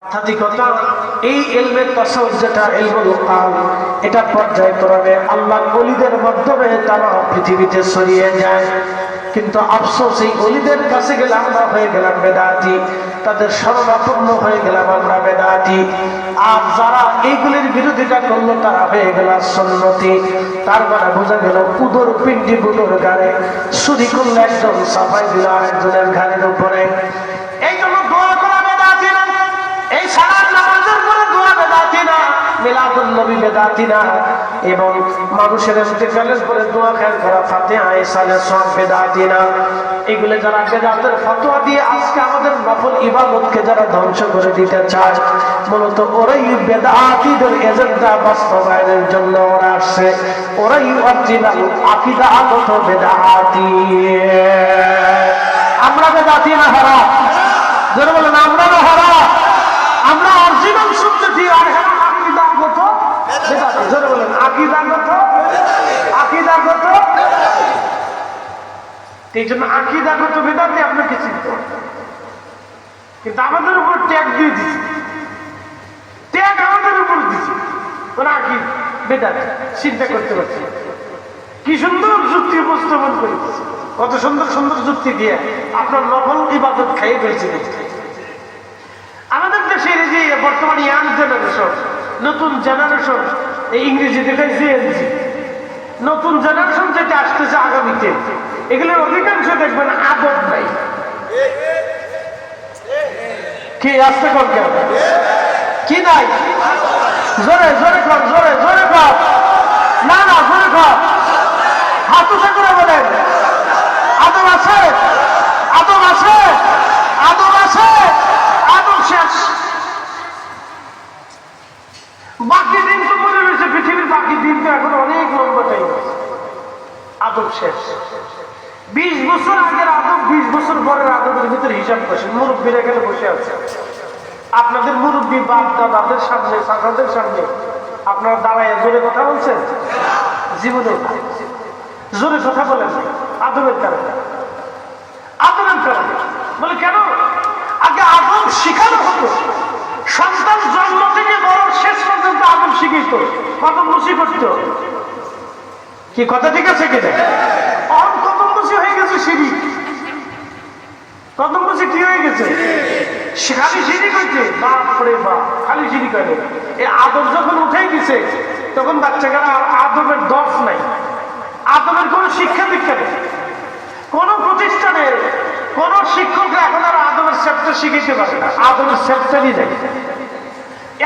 আধ্যাত্মিকতা এই ইলমের তাসাউফ যেটা ইলমুল কাল, এটা পর্যায়ক্রমে আল্লাহর ওলিদের মাধ্যমে তারা পৃথিবীতে ছড়িয়ে যায়। কিন্তু আফসোস, এই ওলিদের কাছে গেলে আমরা হয়ে গেলাম বেদাতি, তাদের শরণাপন্ন হয়ে গেলাম আমরা বেদাতি। আর যারা এইগুলির বিরোধিতা করলো তারা হয়ে গেল সুন্নতি। তার মানে বোঝা গেল উদর পিণ্ডি বুদর গাড়ে চুরি করলে একজন সাফাই দিল আরেকজনের ঘাড়ের উপরে। এই জন্য দোয়া করা বেদাতি না, এই সালাত নামাজের পরে দোয়া বেদাতি না, মিলাদুন নবী বেদাতি না, এবং মানুষের ইন্তেকালের পরে দোয়া খেয়াল করা ফাতিহা ইসালে সব বেদাতি না। এগুলো যারা বেদাতের ফতোয়া দিয়ে আজকে আমাদের নফল ইবাদতকে যারা ধ্বংস করে দিতে চায়, মূলত ওরাই বেদাতিদের এজেন্ডা বাস্তবায়নের জন্য ওরা আসছে। ওরাই অরিজিনাল আকীদাগত বেদাতি। আমরা বেদাতি না হারা, যারা বলেন আমরা না হারা, আমরা অরিজিনাল সুন্নতি আর হারা আকীদাগত বেদাতি। যারা বলেন আকীদাগত, আকীদাগত। এই জন্য আকীদাগত বেদাতি আপনাকে চিনতে হবে। কিন্তু আমাদের উপর ট্যাগ দিয়ে দিচ্ছে, ট্যাগ আমাদের উপর দিচ্ছে, ওরা আকীদ বেদাতি। চিন্তা করতে পারছি কি সুন্দর যুক্তি উপস্থাপন করেছে, কত সুন্দর সুন্দর যুক্তি দিয়ে আপনার নফল ইবাদত খাইয়ে ফেলছে। আমাদের দেশের যে বর্তমানে ইয়াং জেনারেশন, নতুন জেনারেশন, এই ইংরেজি দেখায় জেএনজি, নতুন জেনারেশন যেটা আসতেছে আগামীতে, এগুলোর অধিকাংশ দেখবেন আদব নাই। কি আসতে কর কেন কি নাই? জোরে জোরে কর, জোরে জোরে কর, না না জোরে কর, হাত উঁচা করে বলেন আদব আছে, আদব আছে, আদব আছে, আদব শেষ। বাকি দিন তো মনে রয়েছে, পৃথিবীর বাকি দিন তো এখন অনেক লম্বা টাইম আছে। আদব শেষ। 20 বছর আগের আদব 20 বছর পরের আদবের ভিতরে হিসাব বসে। মুরব্বীরা এখানে বসে আছে, আপনাদের মুরব্বী বাপ দাদাদের সামনে, চাচাদের সামনে আপনারা দাঁড়ায় জোরে কথা বলছেন? জীবনে জোরে কথা বলেন আদবের কারণে, আদবের কারণে। বলে কেন? আগে আদব শিখানো হতো, সন্তান জন্ম থেকে বড় শেষ পর্যন্ত আদব শিখিত, কদম মুসি করত। কি কথা ঠিক আছে কিনা? কদম মুসি হয়ে গেছে সিঁড়ি, কদম মুসি কি হয়ে গেছে? খালি সিঁড়ি করছে, বাপরে বাপ, খালি সিঁড়ি করে। এই আদব যখন উঠেই দিছে তখন বাচ্চারা আর আদবের দফ নাই, আদবের কোন শিক্ষা দীক্ষা নেই। কোন প্রতিষ্ঠানে কোন শিক্ষকরা এখন আর আদবের চ্যাপ্টার শিখাইতে পারে না, আদবের চ্যাপ্টারই নেই।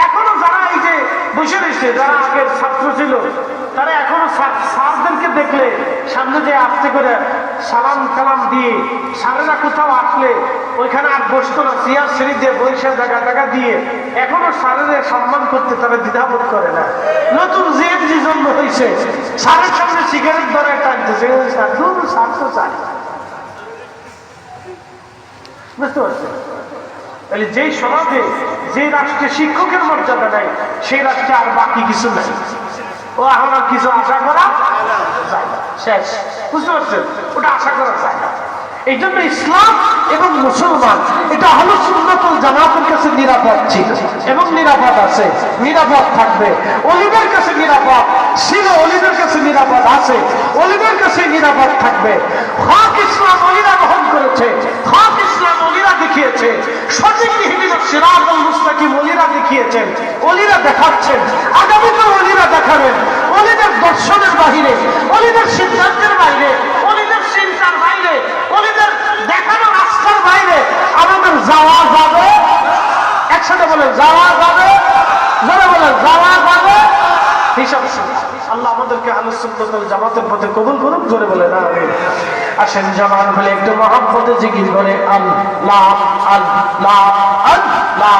এখনো যারা এই যে বসে রয়েছে, যারা আগের ছাত্র ছিল, তারা এখনো স্যারদেরকে দেখলে সামনে যে আস্তে করে সালাম কালাম দিয়ে, স্যারেরা কোথাও আসলে ওইখানে আর বসতো না, চেয়ার সিঁড়ি দিয়ে বৈশা জায়গা টাকা দিয়ে এখনো স্যারেদের সম্মান করতে তারা দ্বিধাবোধ করে না। নতুন যে জন্ম হয়েছে, স্যারের সামনে সিগারেট ধরে টানতেছে, স্যার তো চায়। বুঝতে পারছেন? তাহলে যেই সমাজে, যে রাষ্ট্রে শিক্ষকের মর্যাদা নাই, সেই রাষ্ট্রে আর বাকি কিছু নাই। ও এখন আর কিছু আশা করা যায় না, শেষ। বুঝতে পারছেন? ওটা আশা করা যায় না। এই জন্য ইসলাম এবং মুসলমান এটা হলো সুন্নাতুল জামাতের কাছে নিরাপদ ছিল এবং নিরাপদ আছে, নিরাপদ থাকবে। ওলিদের কাছে নিরাপদ ছিল, ওলিদের কাছে নিরাপদ আছে, ওলিদের কাছে নিরাপদ থাকবে। হক ইসলাম ওলিরা গ্রহণ করেছে, হক ইসলাম ওলিরা দেখিয়েছে, সঠিক ইহদিনাস সিরাতাল মুস্তাকিম ওলিরা দেখিয়েছেন, ওলিরা দেখাচ্ছেন, আগামীতে ওলিরা দেখাবেন। ওলিদের দর্শনের বাহিরে, ওলিদের সিদ্ধান্তের বাইরে, ওলিদের চিন্তার বাইরে, ওলিদের দেখানো রাস্তার বাইরে আমাদের যাওয়া যাবে। একসাথে বলে যাওয়া যাবে, যারা বলে যাওয়া যাবে। হিসাব আল্লাহ আমাদেরকে আহলে সুন্নাত ওয়াল জামাতের পথে কবুল করুন, জোরে বলে না আমিন। আসেন জবান খুলে একটু মহব্বতে জিকির করে আল্লাহ আল্লাহ আল্লাহ।